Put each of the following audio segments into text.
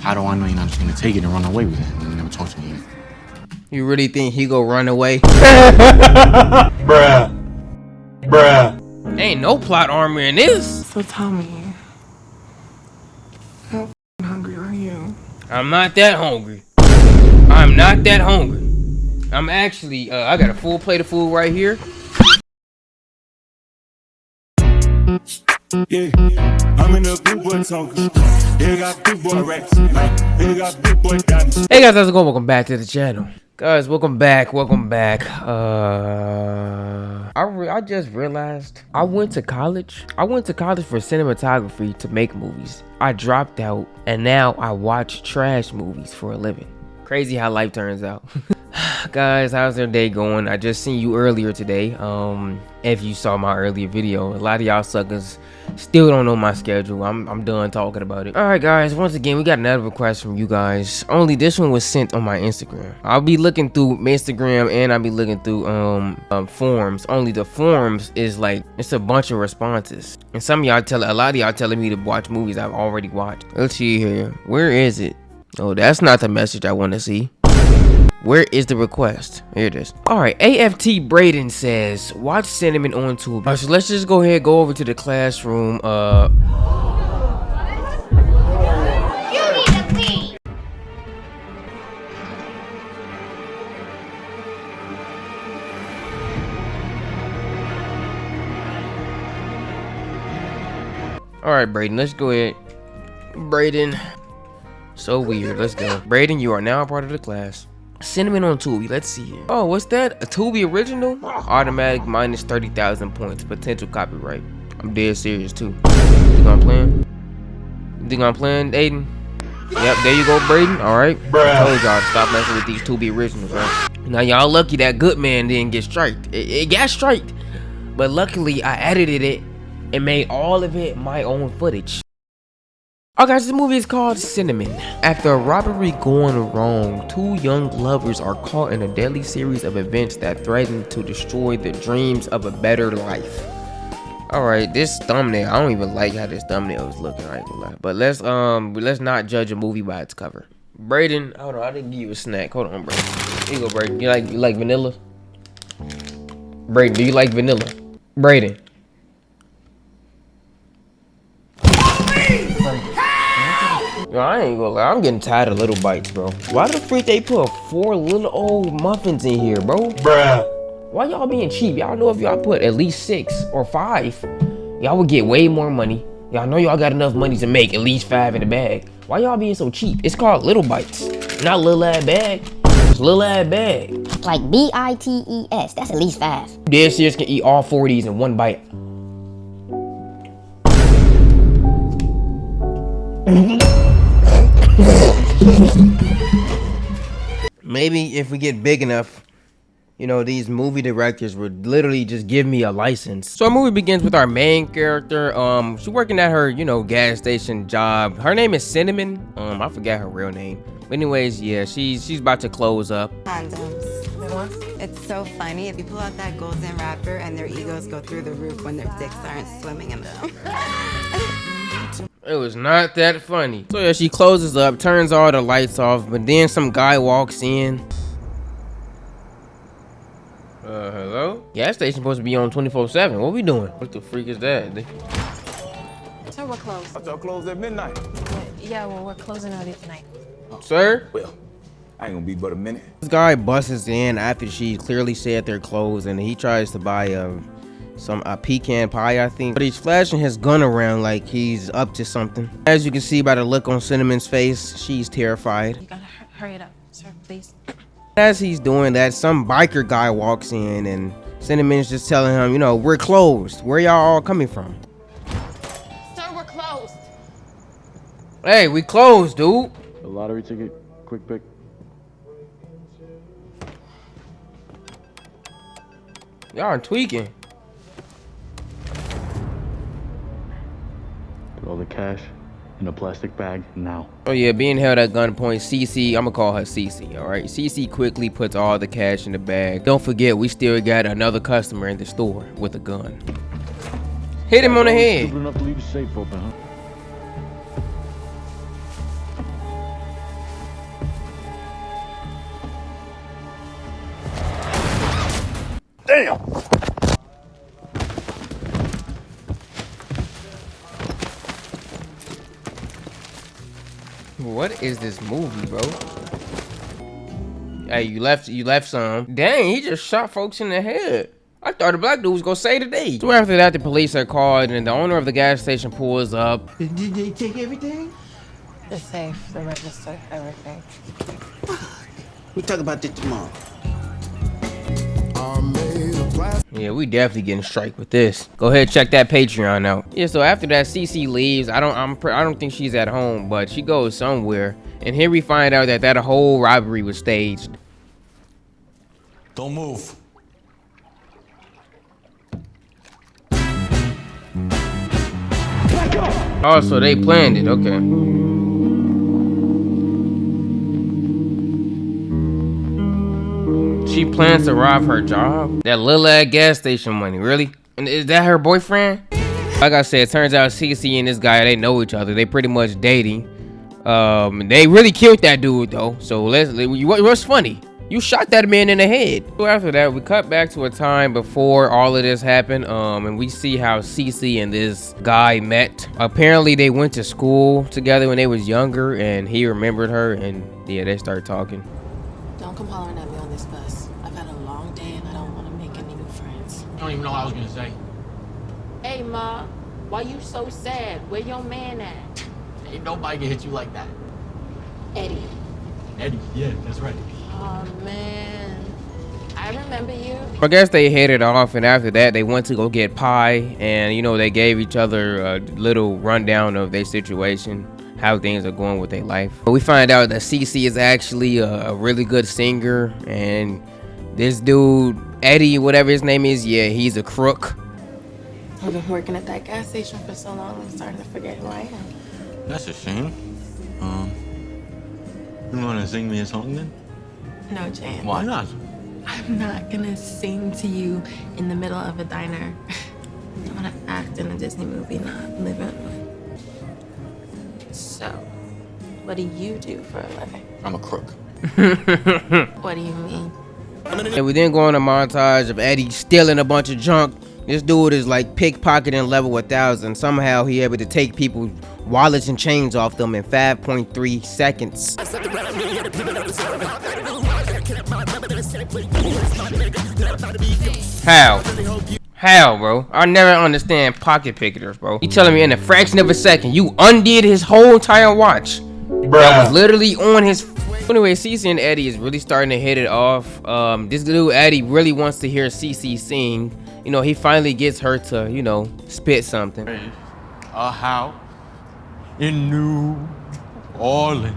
How do I know you're not just gonna take it and run away with it and never talk to me again? You really think he go run away? Bruh. Ain't no plot armor in this. So tell me, how hungry are you? I'm not that hungry. I'm not that hungry. I'm actually, I got a full plate of food right here. Yeah, I'm in the big boy talking. Yeah, got big boy racks. Yeah, got big boy diamonds. Hey guys, how's it going? Welcome back to the channel. Guys, welcome back. I just realized I went to college. I went to college for cinematography to make movies. I dropped out and now I watch trash movies for a living. Crazy how life turns out. Guys, how's their day going? I just seen you earlier today. If you saw my earlier video, a lot of y'all suckers still don't know my schedule. I'm done talking about it. All right, guys, once again, we got another request from you guys. Only this one was sent on my Instagram. I'll be looking through my Instagram and I'll be looking through forums. Only the forums is like, it's a bunch of responses. And some of y'all a lot of y'all telling me to watch movies I've already watched. Let's see here. Where is it? Oh, that's not the message I want to see. Where is the request? Here it is. All right, AFT Braden says, watch Cinnamon on Tubi. All right, so let's just go ahead, go over to the classroom. You need to leave. All right, Braden, let's go ahead. Braden, so weird. Let's go. Braden, you are now a part of the class. Cinnamon on Tubi. Let's see here. Oh, what's that? A Tubi original? Automatic minus 30,000 points. Potential copyright. I'm dead serious too. You think I'm playing? You think I'm playing, Aiden? Yep, there you go, Braden. All right. I told y'all to stop messing with these Tubi originals, right? Now y'all lucky that good man didn't get striked. It got striked, but luckily I edited it and made all of it my own footage. Alright guys, this movie is called Cinnamon. After a robbery going wrong, two young lovers are caught in a deadly series of events that threaten to destroy the dreams of a better life. Alright, this thumbnail, I don't even like how this thumbnail is looking, I ain't gonna lie. But let's not judge a movie by its cover. Braden, hold on, I didn't give you a snack. Hold on, Braden. Here you go, Braden. You like vanilla? Braden, do you like vanilla? Braden. Yo, I ain't gonna lie, I'm getting tired of little bites, bro. Why the freak they put 4 little old muffins in here, bro? Bruh. Why y'all being cheap? Y'all know if y'all put at least 6 or 5, y'all would get way more money. Y'all know y'all got enough money to make at least 5 in the bag. Why y'all being so cheap? It's called little bites, not little ass bag. It's little ass bag. Like B-I-T-E-S. That's at least 5. Dead serious can eat all 4 of these in one bite. Maybe if we get big enough, you know, these movie directors would literally just give me a license. So our movie begins with our main character. She's working at her, you know, gas station job. Her name is Cinnamon. I forgot her real name. But anyways, yeah, she's about to close up. Condoms. It's so funny if you pull out that golden wrapper and their egos go through the roof when their dicks aren't swimming in them. It was not that funny. So yeah, she closes up, turns all the lights off, but then some guy walks in. Hello? Gas station supposed to be on 24/7. What we doing? What the freak is that? Sir, we're closed. I thought y'all closed at midnight. Yeah, well, we're closing early tonight. Sir? Well, I ain't gonna be but a minute. This guy busts in after she clearly said they're closed, and he tries to buy a pecan pie, I think. But he's flashing his gun around like he's up to something. As you can see by the look on Cinnamon's face, she's terrified. You gotta hurry it up, sir, please. As he's doing that, some biker guy walks in and Cinnamon's just telling him, you know, we're closed. Where y'all all coming from? Sir, we're closed. Hey, we closed, dude. A lottery ticket, quick pick. Y'all are tweaking. Put all the cash in a plastic bag now. Oh yeah, being held at gunpoint, Cece, I'm gonna call her Cece, all right? Cece quickly puts all the cash in the bag. Don't forget, we still got another customer in the store with a gun. Hit him on the head. Stupid enough to leave the safe open, huh? Damn! What is this movie, bro? Hey, you left some. Dang, he just shot folks in the head. I thought the black dude was gonna say today. So after that, the police are called and the owner of the gas station pulls up. Did they take everything? The safe, the register, everything. We'll talk about this tomorrow. Yeah, we definitely getting strike with this. Go ahead, check that Patreon out. Yeah, so after that, CC leaves. I don't think she's at home, but she goes somewhere. And here we find out that whole robbery was staged. Don't move. Oh, so they planned it. Okay. She plans to rob her job? That little ass gas station money, really? And is that her boyfriend? Like I said, it turns out CC and this guy, they know each other. They pretty much dating. They really killed that dude though. So what's funny? You shot that man in the head. So after that, we cut back to a time before all of this happened. And we see how CC and this guy met. Apparently they went to school together when they was younger and he remembered her and yeah, they started talking. Don't come hollering at me on this bus. I've had a long day and I don't want to make any new friends. I don't even know what I was gonna say. Hey, Ma, why you so sad? Where your man at? Ain't nobody can hit you like that. Eddie. Eddie, yeah, that's right. Oh, man. I remember you. I guess they headed off and after that they went to go get pie and you know they gave each other a little rundown of their situation, how things are going with their life. But we find out that CC is actually a really good singer and this dude, Eddie, whatever his name is, yeah, he's a crook. I've been working at that gas station for so long I'm starting to forget who I am. That's a shame. You wanna sing me a song then? No, Jan. Why not? I'm not gonna sing to you in the middle of a diner. I wanna act in a Disney movie, not live in one. So, what do you do for a living? I'm a crook. What do you mean? And we then go on a montage of Eddie stealing a bunch of junk. This dude is like pickpocketing level 1000. Somehow he able to take people's wallets and chains off them in 5.3 seconds. How, bro? I never understand pocket picketers, bro. You telling me in a fraction of a second you undid his whole entire watch? That was literally on his. Anyway, CC and Eddie is really starting to hit it off. This dude Eddie really wants to hear CC sing. You know, he finally gets her to, you know, spit something. A house in New Orleans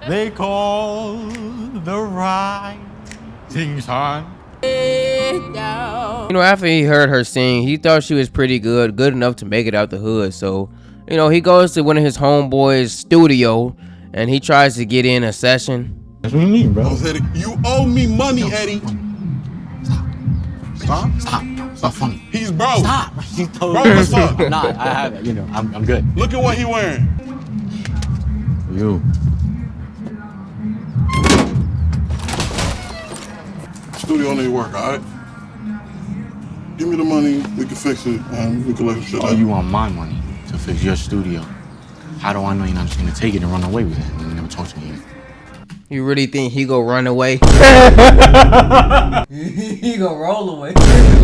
they call the rising sun. You know, after he heard her sing, he thought she was pretty good enough to make it out the hood. So, you know, he goes to one of his homeboys' studio and he tries to get in a session. That's what you mean, bro. You owe me money, Eddie. Stop. Stop. Stop funny. He's broke. Stop. He told Bro, me. what's up? Nah, I have it. You know, I'm good. Look at what he wearing. You. Studio need work, all right? Give me the money, we can fix it, and we can let the shit Oh, out. you want my money to fix your studio? How do I know you're not just gonna take it and run away with it? You never talk to me yet. You really think he go run away? He go roll away.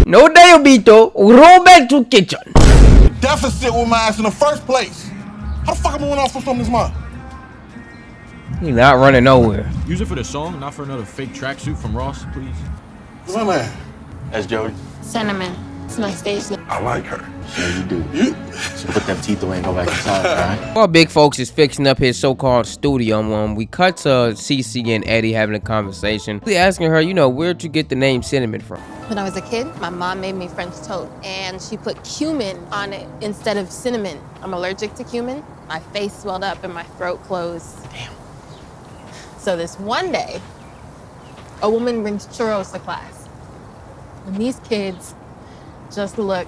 No Diabito, roll back to kitchen. Deficit with my ass in the first place. How the fuck am I going off for something this month? He not running nowhere. Use it for the song, not for another fake tracksuit from Ross, please. What's my man? That's Jody. Cinnamon. It's my stage name. I like her. Yeah, you do. You? So put them teeth away and go back inside, alright? While Big Folks is fixing up his so-called studio, we cut to CC and Eddie having a conversation. He asking her, you know, where'd you get the name Cinnamon from? When I was a kid, my mom made me French toast, and she put cumin on it instead of cinnamon. I'm allergic to cumin. My face swelled up and my throat closed. Damn. So this one day, a woman brings churros to class. And these kids just look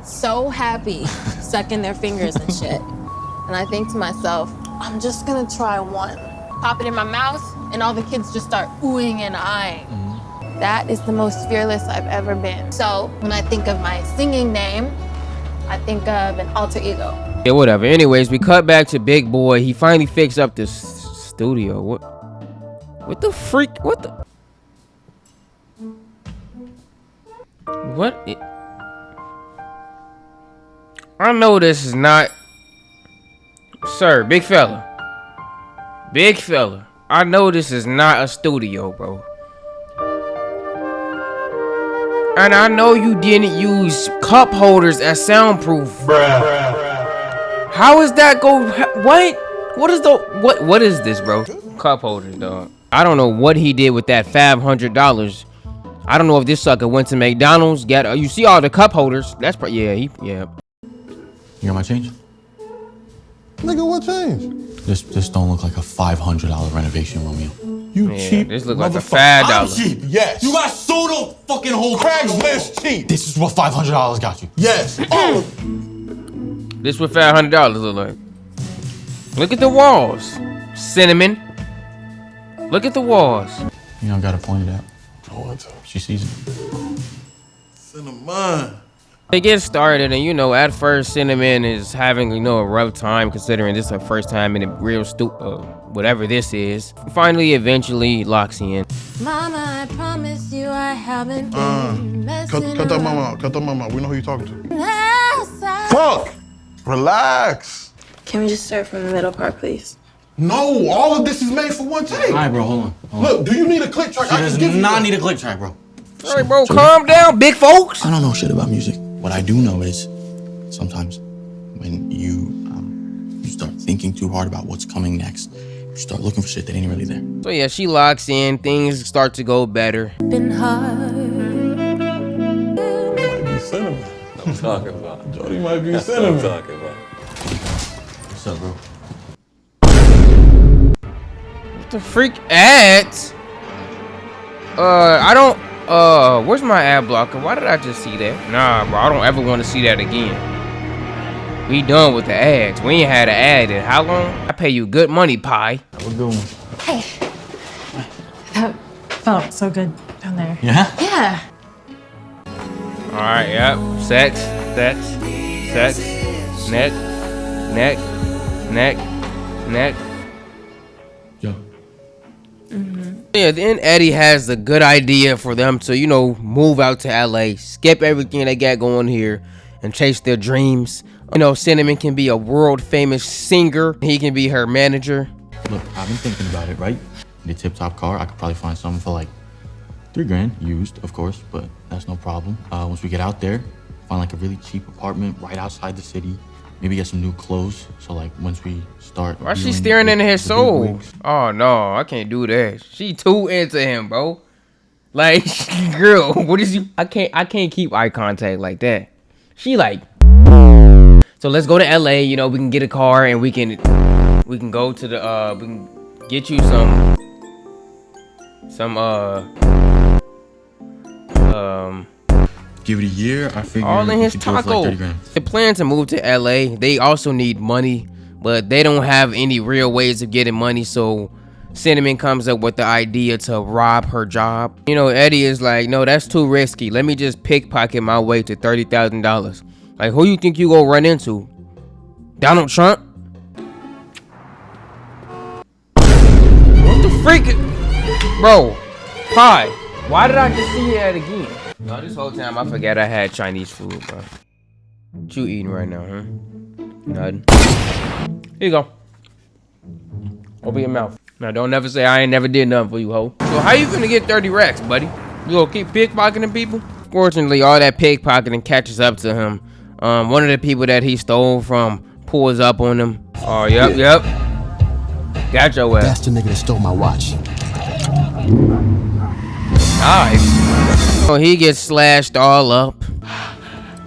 so happy, sucking their fingers and shit. And I think to myself, I'm just gonna try one. Pop it in my mouth, and all the kids just start oohing and eyeing. That is the most fearless I've ever been. So when I think of my singing name, I think of an alter ego. Yeah, whatever. Anyways, we cut back to Big Boy. He finally fixed up this studio. What the freak? What the? What? I know this is not. Sir, big fella. Big fella. I know this is not a studio, bro. And I know you didn't use cup holders as soundproof. Bruh. How is that go? What? What is the what is this, bro? Cup holders, dog. I don't know what he did with that $500. I don't know if this sucker went to McDonald's. You see all the cup holders? That's yeah. You got my change? Nigga, what change? This don't look like a $500 renovation, Romeo. You cheap. This look like a motherfucker. $5. I'm cheap, yes. You got soda fucking whole Craigslist cheap. This is what $500 got you. Yes. All of This what $500 look like. Look at the walls, Cinnamon. Look at the walls. You don't gotta point it out. Oh, She sees it. Cinamon. They get started, and you know, at first, Cinnamon is having, you know, a rough time considering this is her first time in a real whatever this is. Finally, eventually, locks in. Mama, I promise you I haven't been messing Cut that mama out. Cut that mama out. We know who you talking to. Fuck! Relax. Can we just start from the middle part, please? No, all of this is made for one take. All right, bro, hold on. Look, do you need a click track? She does not need a click track, bro. All right, bro, calm down, big folks. I don't know shit about music. What I do know is sometimes when you start thinking too hard about what's coming next, you start looking for shit that ain't really there. So yeah, she locks in. Things start to go better. Been hard. Might be cinnamon. I'm talking about. Jody might be cinnamon. I'm talking about. What's up, bro? What the freak ads? I don't. Where's my ad blocker? Why did I just see that? Nah, bro, I don't ever want to see that again. We done with the ads. We ain't had an ad in how long? I pay you good money, pie. We're going. Hey. That felt so good down there. Yeah? Yeah. All right, yep. Sex, neck. Yo. Yeah, then Eddie has the good idea for them to, you know, move out to LA, skip everything they got going here, and chase their dreams. You know, Cinnamon can be a world famous singer. He can be her manager. Look, I've been thinking about it, right? The tip-top car, I could probably find something for like $3 grand, used, of course, but that's no problem. Once we get out there, find like a really cheap apartment right outside the city. Maybe get some new clothes. So like once we start. Why she staring into his soul? Oh no, I can't do that. She too into him, bro. Like, girl, what is you? I can't keep eye contact like that. She like. So let's go to LA. You know, we can get a car and we can go to the we can get you some Give it a year, I figure. all in his taco. Like They plan to move to LA. They also need money, but they don't have any real ways of getting money. So Cinnamon comes up with the idea to rob her job. You know, Eddie is like, no, that's too risky. Let me just pickpocket my way to $30,000. Like, who you think you gonna run into? Donald Trump? What the freak? Bro, Pie, why did I just see that again? No, this whole time I forgot I had Chinese food, bro. What you eating right now, huh? Nothing. Here you go. Open your mouth. Now, don't never say I ain't never did nothing for you, ho. So how you gonna get 30 racks, buddy? You gonna keep pickpocketing people? Fortunately, all that pickpocketing catches up to him. One of the people that he stole from pulls up on him. Oh, yep. Got your ass. That's the nigga that stole my watch. Nice. So he gets slashed all up.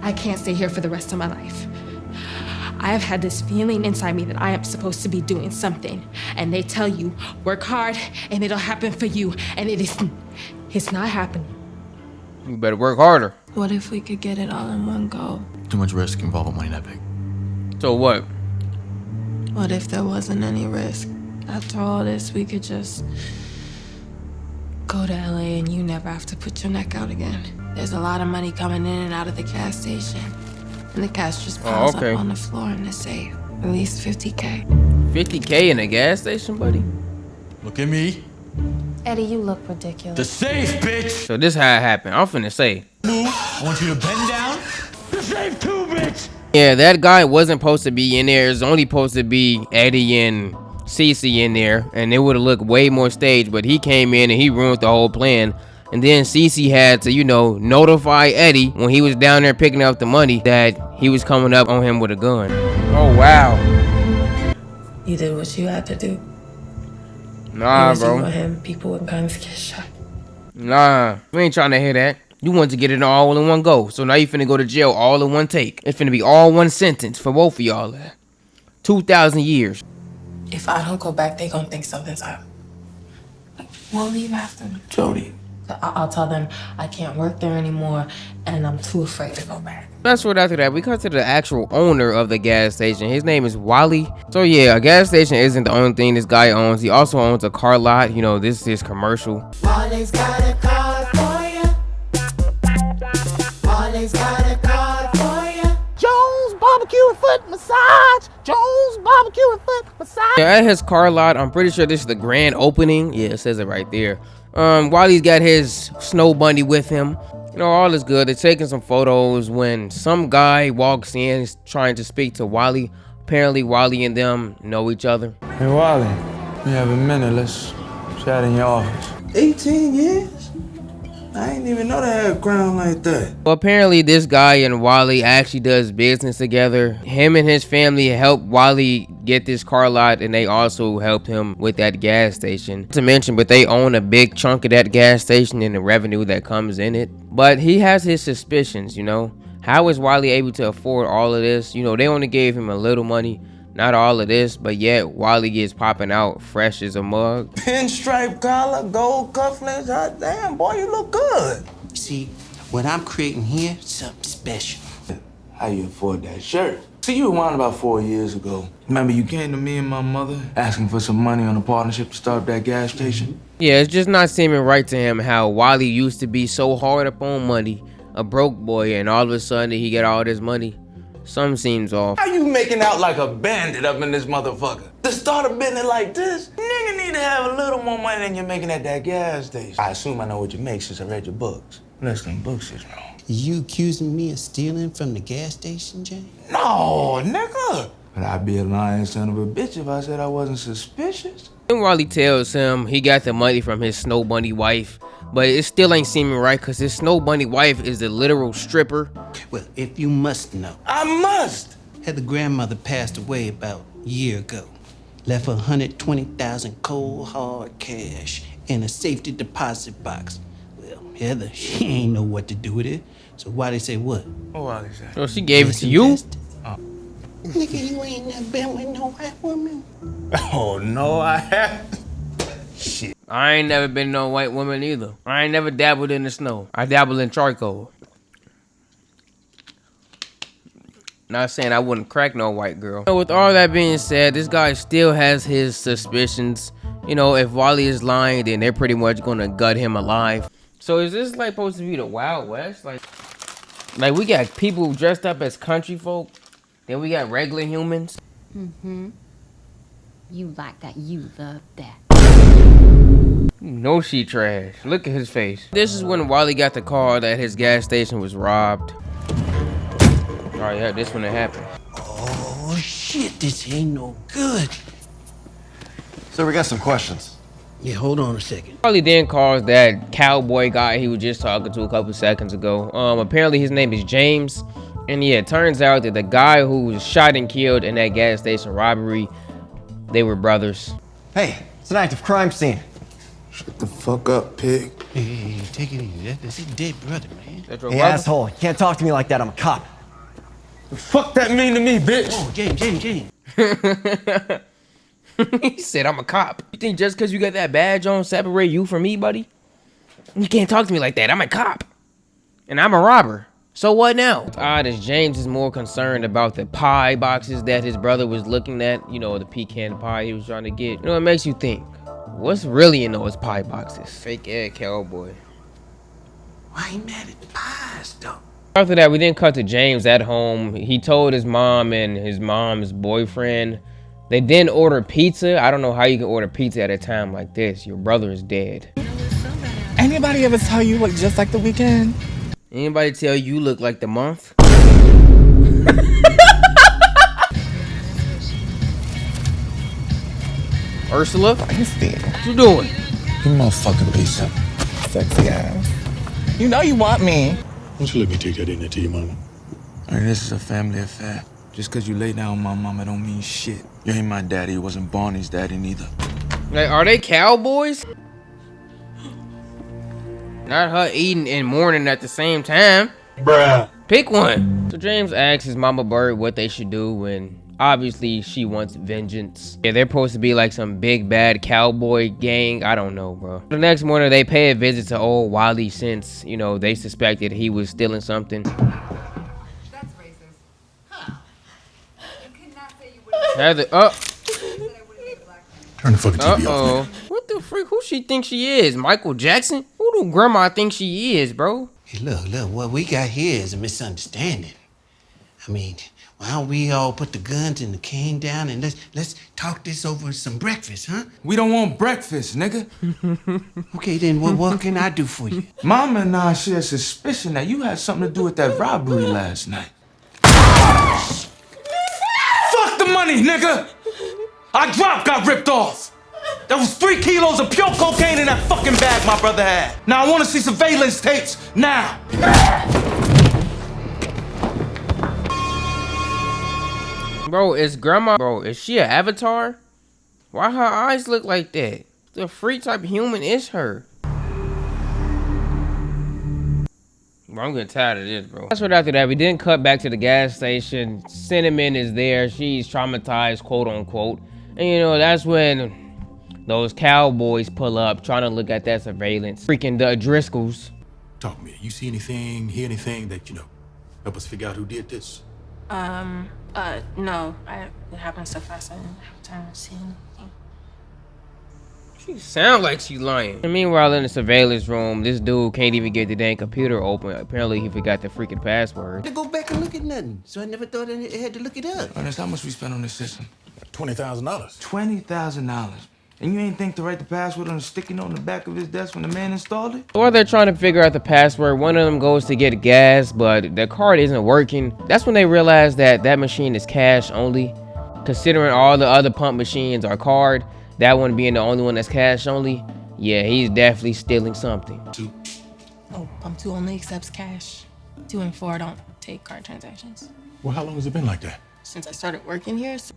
I can't stay here for the rest of my life. I have had this feeling inside me that I am supposed to be doing something. And they tell you, work hard and it'll happen for you. And it's not happening. You better work harder. What if we could get it all in one go? Too much risk involved with money that big. So what? What if there wasn't any risk? After all this, we could just go to LA and you never have to put your neck out again. There's a lot of money coming in and out of the gas station. And the cash just piles okay. up on the floor in the safe. At least 50K. 50K in a gas station, buddy? Look at me. Eddie, you look ridiculous. The safe, bitch. So this how it happened. I'm finna say. I want you to bend down. The safe too, bitch. Yeah, that guy wasn't supposed to be in there. It's only supposed to be Eddie and Cece in there. And it would have looked way more staged. But he came in and he ruined the whole plan. And then Cece had to, you know, notify Eddie when he was down there picking up the money that he was coming up on him with a gun. Oh, wow. You did what you had to do. Nah, bro. You want him, people with guns get shot. Nah, we ain't trying to hear that. You want to get it all in one go. So now you finna go to jail all in one take. It's finna be all one sentence for both of y'all. 2,000 years. If I don't go back, they gonna think something's up. We'll leave after. Jody. I'll tell them I can't work there anymore and I'm too afraid to go back. That's what after that, we come to the actual owner of the gas station. His name is Wally. So yeah, a gas station isn't the only thing this guy owns. He also owns a car lot. You know, this is his commercial. Wally's got a car for ya. Wally's got a car for ya. Jones barbecue and foot massage. Jones barbecue and foot massage. Yeah, at his car lot, I'm pretty sure this is the grand opening. Yeah, it says it right there. Wally's got his snow bunny with him. You know, all is good. They're taking some photos when some guy walks in. He's trying to speak to Wally. Apparently, Wally and them know each other. Hey, Wally, we have a minute. Let's chat in your office. 18 years? I didn't even know they had a ground like that. Well, apparently, this guy and Wally actually does business together. Him and his family helped Wally get this car lot, and they also helped him with that gas station. To mention, but they own a big chunk of that gas station and the revenue that comes in it. But he has his suspicions, you know. How is Wally able to afford all of this? You know, they only gave him a little money, not all of this, but yet Wally gets popping out fresh as a mug. Pinstripe collar, gold cufflinks. Hot damn, boy, you look good. See, what I'm creating here is something special. How you afford that shirt? See, you were around about 4 years ago. Remember, you came to me and my mother asking for some money on a partnership to start up that gas station? Yeah, it's just not seeming right to him how Wally used to be so hard up on money, a broke boy, and all of a sudden he get all this money. Something seems off. How you making out like a bandit up in this motherfucker? To start a business like this, nigga need to have a little more money than you're making at that gas station. I assume I know what you make since I read your books. Unless them books is wrong. You accusing me of stealing from the gas station, Jay? No, nigga. But I'd be a lying son of a bitch if I said I wasn't suspicious. And Wally tells him he got the money from his snow bunny wife, but it still ain't seeming right because his snow bunny wife is the literal stripper. Well, if you must know. I must. Heather grandmother passed away about a year ago. Left her 120,000 cold hard cash in a safety deposit box. Well, Heather, she ain't know what to do with it. So why they say what? What Wally say? So she gave it to you? Nigga, you ain't never been with no white woman. Oh, no, I haven't. Shit. I ain't never been no white woman either. I ain't never dabbled in the snow. I dabble in charcoal. Not saying I wouldn't crack no white girl. So with all that being said, this guy still has his suspicions. You know, if Wally is lying, then they're pretty much gonna gut him alive. So is this like supposed to be the Wild West? Like we got people dressed up as country folk, then we got regular humans. Mm-hmm. You like that, you love that. No, she trash. Look at his face. This is when Wally got the call that his gas station was robbed. Oh yeah, this when it happened. Oh shit, this ain't no good. So we got some questions. Yeah, hold on a second. Wally then calls that cowboy guy he was just talking to a couple seconds ago. Apparently his name is James. And yeah, it turns out that the guy who was shot and killed in that gas station robbery, they were brothers. Hey, it's an active crime scene. Shut the fuck up, pig. Hey, take it easy. That's his dead brother, man. That's your Hey, brother? asshole, you can't talk to me like that. I'm a cop. The fuck that mean to me, bitch? Oh, James. He said, I'm a cop. You think just because you got that badge on separate you from me, buddy? You can't talk to me like that. I'm a cop. And I'm a robber. So what now? It's odd as James is more concerned about the pie boxes that his brother was looking at. You know, the pecan pie he was trying to get. You know, it makes you think. What's really in those pie boxes? Fake egg cowboy. Why he mad at the pies, though? After that, we then cut to James at home. He told his mom and his mom's boyfriend. They then order pizza. I don't know how you can order pizza at a time like this. Your brother is dead. Anybody ever tell you look just like the weekend? Anybody tell you look like the month? Ursula? What you doing? You motherfucking pizza. Sexy ass. You know you want me. Why don't you let me take that in there to your mama? I mean, this is a family affair. Just because you lay down with my mama don't mean shit. You ain't my daddy. You wasn't Barney's daddy neither. Like, are they cowboys? Not her eating and mourning at the same time. Bruh. Pick one. So James asks his mama Bird what they should do, and obviously she wants vengeance. Yeah, they're supposed to be like some big bad cowboy gang. I don't know, bro. The next morning, they pay a visit to old Wally since, you know, they suspected he was stealing something. That's racist. Huh. You could not say you would Turn the fucking TV off. What the freak? Who she think she is? Michael Jackson? Who do grandma think she is, bro? Hey, look, what we got here is a misunderstanding. I mean, why don't we all put the guns and the cane down and let's talk this over some breakfast, huh? We don't want breakfast, nigga. Okay, then what can I do for you? Mama and I share suspicion that you had something to do with that robbery last night. Fuck the money, nigga! Our drop got ripped off. There was 3 kilos of pure cocaine in that fucking bag my brother had. Now I want to see surveillance tapes now. Bro, is grandma, bro, is she an avatar? Why her eyes look like that? The freak type of human is her. Bro, I'm getting tired of this, bro. That's what after that, we didn't cut back to the gas station. Cinnamon is there. She's traumatized, quote unquote. And you know, that's when those cowboys pull up trying to look at that surveillance. Freaking the Driscolls. Talk to me. You see anything, hear anything that, you know, help us figure out who did this? No. It happened so fast I didn't have time to see anything. She sound like she lying. And meanwhile, in the surveillance room, this dude can't even get the dang computer open. Apparently, he forgot the freaking password. To go back and look at nothing, so I never thought I had to look it up. Ernest, how much we spent on this system? $20,000. $20,000. And you ain't think to write the password on a sticky note on the back of his desk when the man installed it? While they're trying to figure out the password, one of them goes to get gas, but the card isn't working. That's when they realize that that machine is cash only. Considering all the other pump machines are card, that one being the only one that's cash only, yeah, he's definitely stealing something. Oh, Pump 2 only accepts cash. 2 and 4 don't take card transactions. Well, how long has it been like that? Since I started working here. So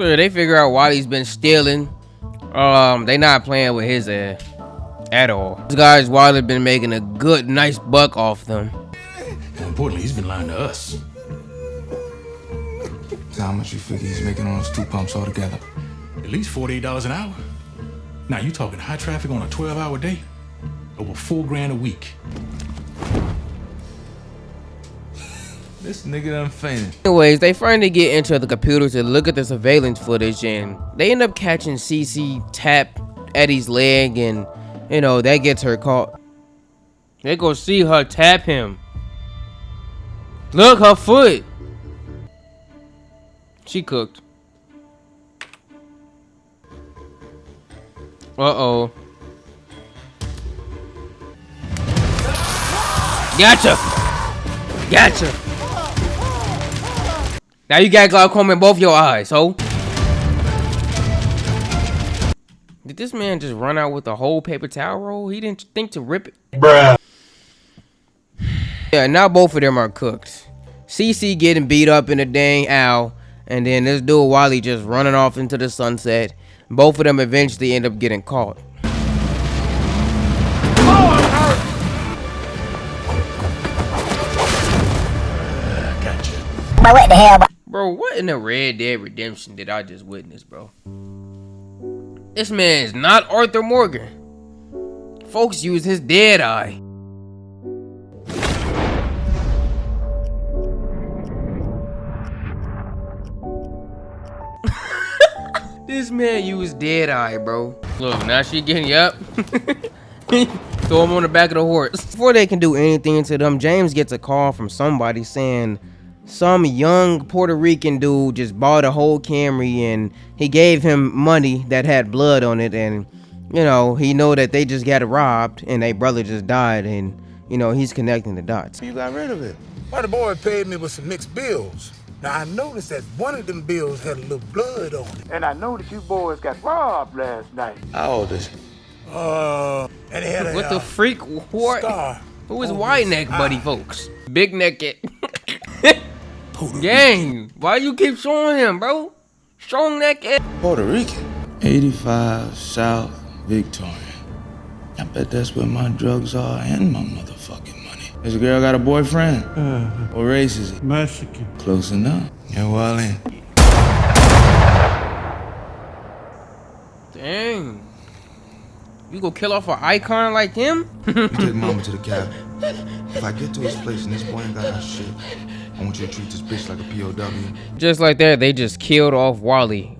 yeah, they figure out why he's been stealing. They not playing with his ass at all. These guys, Wiley been making a good, nice buck off them. More importantly, he's been lying to us. So how much you figure he's making on those 2 pumps altogether? At least $48 an hour. Now, you talking high traffic on a 12-hour day? Over $4,000 a week. This nigga done fainted. Anyways, they finally get into the computer to look at the surveillance footage, and they end up catching Cece tap Eddie's leg, and you know that gets her caught. They go see her tap him. Look, her foot. She cooked. Uh-oh. Gotcha. Gotcha. Now you got glaucoma in both your eyes, ho. Did this man just run out with a whole paper towel roll? He didn't think to rip it. Bruh. Yeah, now both of them are cooked. CC getting beat up in a dang owl, and then this dude Wally just running off into the sunset. Both of them eventually end up getting caught. Bro, what the hell? Bro, what in the Red Dead Redemption did I just witness, bro? This man is not Arthur Morgan. Folks use his dead eye. This man used dead eye, bro. Look, now she getting up. Throw him on the back of the horse. Before they can do anything to them, James gets a call from somebody saying some young Puerto Rican dude just bought a whole Camry and he gave him money that had blood on it, and you know, he know that they just got robbed and their brother just died, and you know, he's connecting the dots. You got rid of it. Well, the boy paid me with some mixed bills. Now, I noticed that one of them bills had a little blood on it. And I noticed you boys got robbed last night. How old is he? And he had a what the freak? What? Scar. Who is wide neck, buddy, folks? Big necked. Gang, why you keep showing him, bro? Strong neck. Puerto Rican. 85 South Victoria. I bet that's where my drugs are and my motherfucking money. This girl got a boyfriend? What race is he? Mexican. Close enough. Yeah, well in. Dang. You go kill off an icon like him? You take mama to the cabin. If I get to his place and this boy ain't got no shit, I want you to treat this bitch like a POW. Just like that, they just killed off Wally.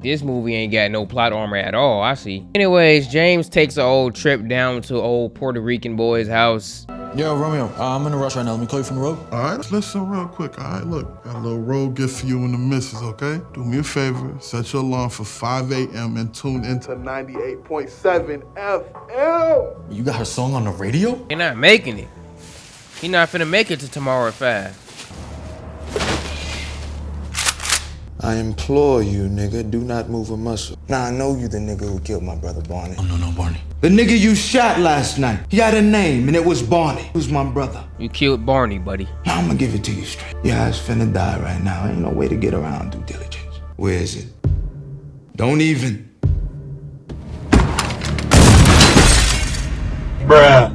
This movie ain't got no plot armor at all, I see. Anyways, James takes an old trip down to old Puerto Rican boy's house. Yo, Romeo, I'm in a rush right now. Let me call you from the road. All right, listen real quick. All right, look, got a little road gift for you and the missus, okay? Do me a favor, set your alarm for 5 a.m. and tune into 98.7 FM. You got her song on the radio? They're not making it. He not finna make it to tomorrow at 5. I implore you, nigga, do not move a muscle. Now, I know you the nigga who killed my brother Barney. Oh, no, Barney. The nigga you shot last night. He had a name, and it was Barney. Who's my brother? You killed Barney, buddy. Now, I'm gonna give it to you straight. Your ass finna die right now. Ain't no way to get around due diligence. Where is it? Don't even. Bruh.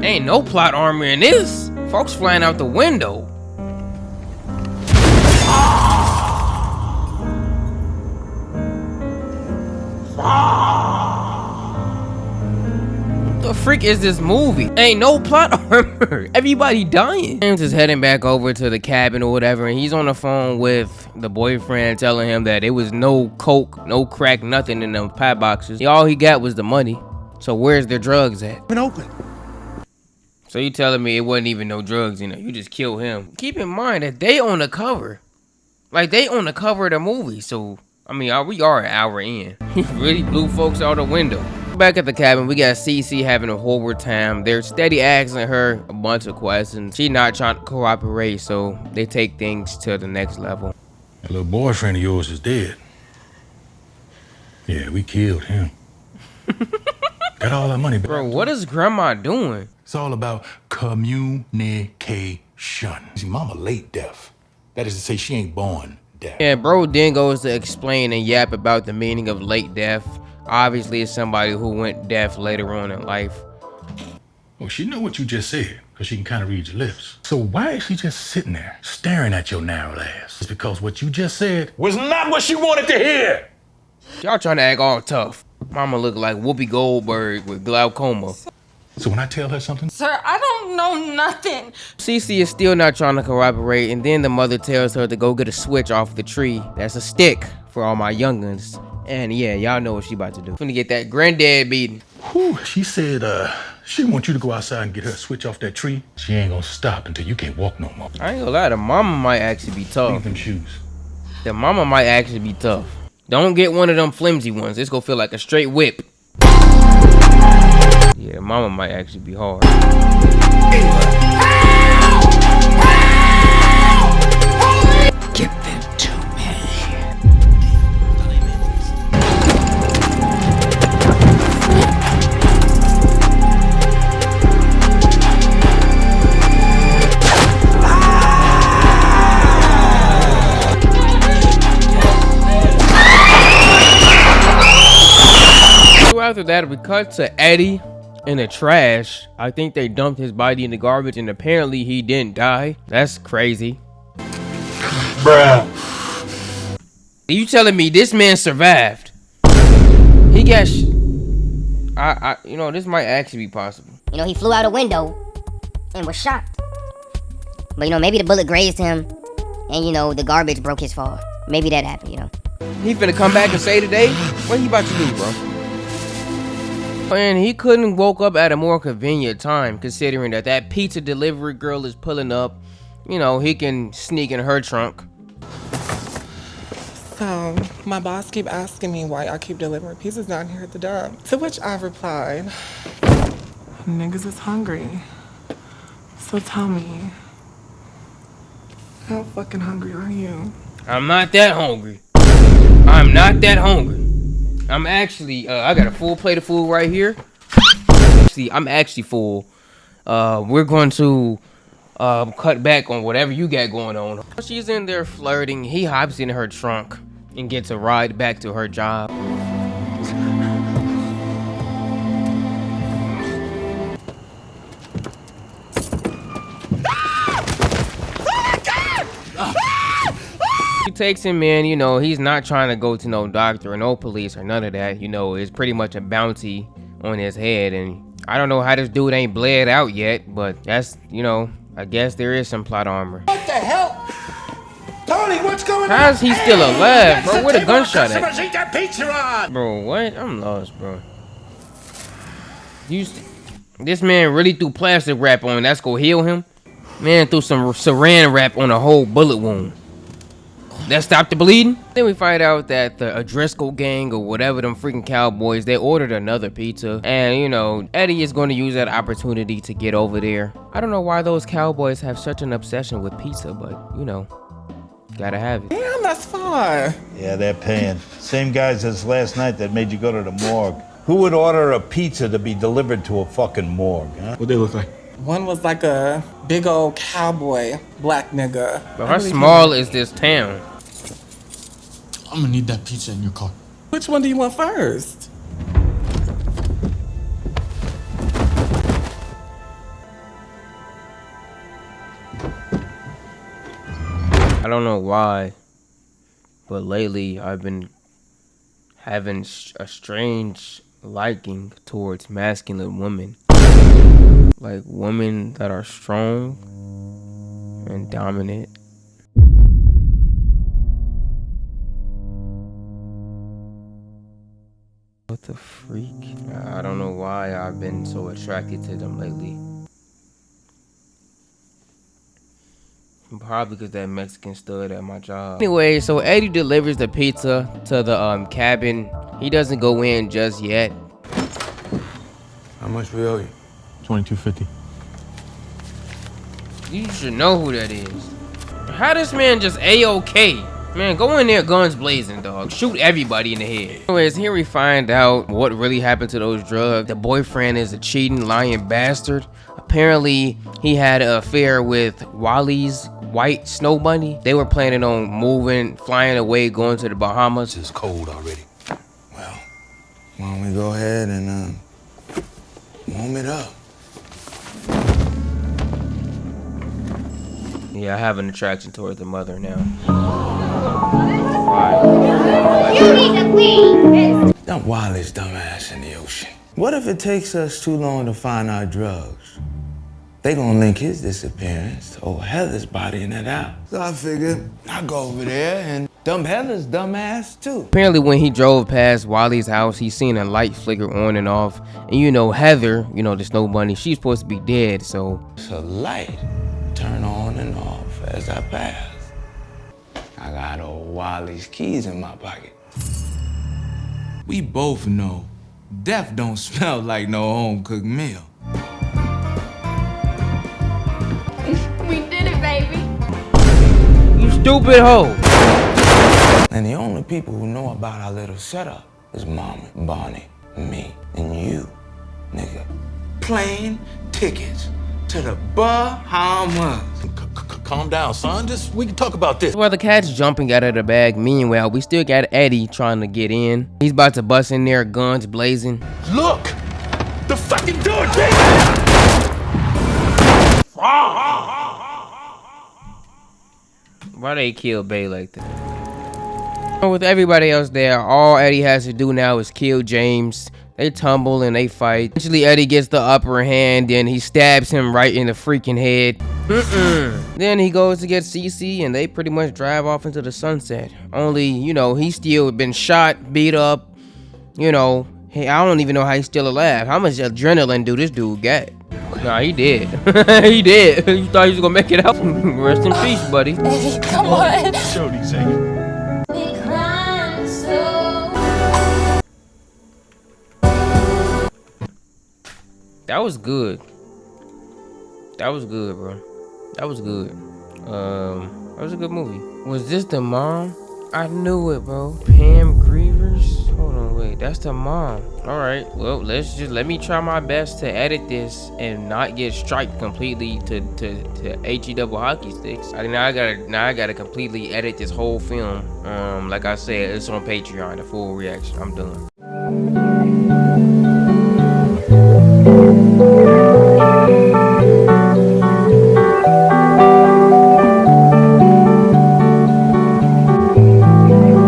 Ain't no plot armor in this. Folks flying out the window. What the freak is this movie? Ain't no plot armor. Everybody dying. James is heading back over to the cabin or whatever, and he's on the phone with the boyfriend telling him that it was no coke, no crack, nothing in them pie boxes. All he got was the money. So where's their drugs at? Been open. So you telling me it wasn't even no drugs, you know, you just killed him. Keep in mind that they on the cover. Like, they on the cover of the movie, so, I mean, we are an hour in. He really blew folks out the window. Back at the cabin, we got Cece having a horrible time. They're steady asking her a bunch of questions. She not trying to cooperate, so they take things to the next level. That little boyfriend of yours is dead. Yeah, we killed him. Got all that money back. Bro, what is grandma doing? It's all about communication. See, mama late deaf. That is to say, she ain't born deaf. Yeah, bro then goes to explain and yap about the meaning of late deaf. Obviously, it's somebody who went deaf later on in life. Well, she know what you just said, because she can kind of read your lips. So why is she just sitting there, staring at your narrow ass? It's because what you just said was not what she wanted to hear. Y'all trying to act all tough. Mama look like Whoopi Goldberg with glaucoma. So when I tell her something? Sir, I don't know nothing. Cece is still not trying to cooperate, and then the mother tells her to go get a switch off the tree. That's a stick for all my young'uns. And yeah, y'all know what she about to do. Finna get that granddad beating. Whew, she said, she want you to go outside and get her a switch off that tree. She ain't gonna stop until you can't walk no more. I ain't gonna lie, the mama might actually be tough. Leave them shoes. The mama might actually be tough. Don't get one of them flimsy ones. It's gonna feel like a straight whip. Yeah, mama might actually be hard. Give them to me. So after that, we cut to Eddie in the trash. I think they dumped his body in the garbage, and apparently he didn't die. That's crazy. Bruh. You telling me this man survived? He got you know, this might actually be possible. You know, he flew out a window and was shot. But, you know, maybe the bullet grazed him and, you know, the garbage broke his fall. Maybe that happened, you know. He finna come back and say today? What he about to do, bro? And he couldn't woke up at a more convenient time, considering that pizza delivery girl is pulling up. You know, he can sneak in her trunk. So, my boss keep asking me why I keep delivering pizzas down here at the dump. To which I replied, niggas is hungry. So tell me, how fucking hungry are you? I'm not that hungry. I'm not that hungry. I'm actually, I got a full plate of food right here. See, I'm actually full. We're going to cut back on whatever you got going on. She's in there flirting. He hops in her trunk and gets a ride back to her job. She takes him in, you know, he's not trying to go to no doctor or no police or none of that. You know, it's pretty much a bounty on his head. And I don't know how this dude ain't bled out yet, but that's, you know, I guess there is some plot armor. What the hell? Tony, what's going on? How's he still alive, bro? Where the gunshot at? Eat that pizza on. Bro, what? I'm lost, bro. This man really threw plastic wrap on. That's gonna heal him? Man threw some saran wrap on a whole bullet wound. That stopped the bleeding? Then we find out that the Driscoll gang or whatever them freaking cowboys, they ordered another pizza. And, you know, Eddie is going to use that opportunity to get over there. I don't know why those cowboys have such an obsession with pizza, but, you know, gotta have it. Damn, that's far. Yeah, they're paying. Same guys as last night that made you go to the morgue. Who would order a pizza to be delivered to a fucking morgue, huh? What they look like? One was like a big old cowboy, black nigga. But how small is this town? I'm gonna need that pizza in your car. Which one do you want first? I don't know why, but lately I've been having a strange liking towards masculine women. Like women that are strong and dominant. What the freak? I don't know why I've been so attracted to them lately. Probably because that Mexican stood at my job. Anyway, so Eddie delivers the pizza to the cabin. He doesn't go in just yet. How much we owe you? $22.50. You should know who that is. How this man just A-OK? Man, go in there guns blazing, dog. Shoot everybody in the head. Anyways, here we find out what really happened to those drugs. The boyfriend is a cheating, lying bastard. Apparently, he had an affair with Wally's white snow bunny. They were planning on moving, flying away, going to the Bahamas. It's cold already. Well, why don't we go ahead and warm it up? Yeah, I have an attraction towards the mother now. You need to leave. Dump Wally's dumbass in the ocean. What if it takes us too long to find our drugs? They gonna link his disappearance to old Heather's body in that house. So I figured I'd go over there and dump Heather's dumbass too. Apparently when he drove past Wally's house, he seen a light flicker on and off. And you know, Heather, you know, the snow bunny, she's supposed to be dead, so. It's a light. Turn on and off as I pass. I got old Wally's keys in my pocket. We both know death don't smell like no home-cooked meal. We did it, baby. You stupid hoe. And the only people who know about our little setup is Mommy, Bonnie, me, and you, nigga. Plane tickets to the Bahamas. Calm down, son. We can talk about this. While the cat's jumping out of the bag, meanwhile, we still got Eddie trying to get in. He's about to bust in there, guns blazing. Look! The fucking door, baby! Why they kill Bay like that? With everybody else there, all Eddie has to do now is kill James. They tumble and they fight. Eventually, Eddie gets the upper hand, and he stabs him right in the freaking head. Then he goes to get Cece, and they pretty much drive off into the sunset. Only, you know, he's still been shot, beat up. You know, hey, I don't even know how he's still alive. How much adrenaline do this dude get? Nah, he did. He did. You thought he was gonna make it out? Rest in peace, buddy. Hey, come on. Shorty, say it. That was good. That was good, bro. That was good. That was a good movie. Was this the mom? I knew it, bro. Pam Grievers? Hold on, wait. That's the mom. All right. Well, let me try my best to edit this and not get striked completely to HE double hockey sticks. Now I gotta completely edit this whole film. Like I said, it's on Patreon, the full reaction. I'm done.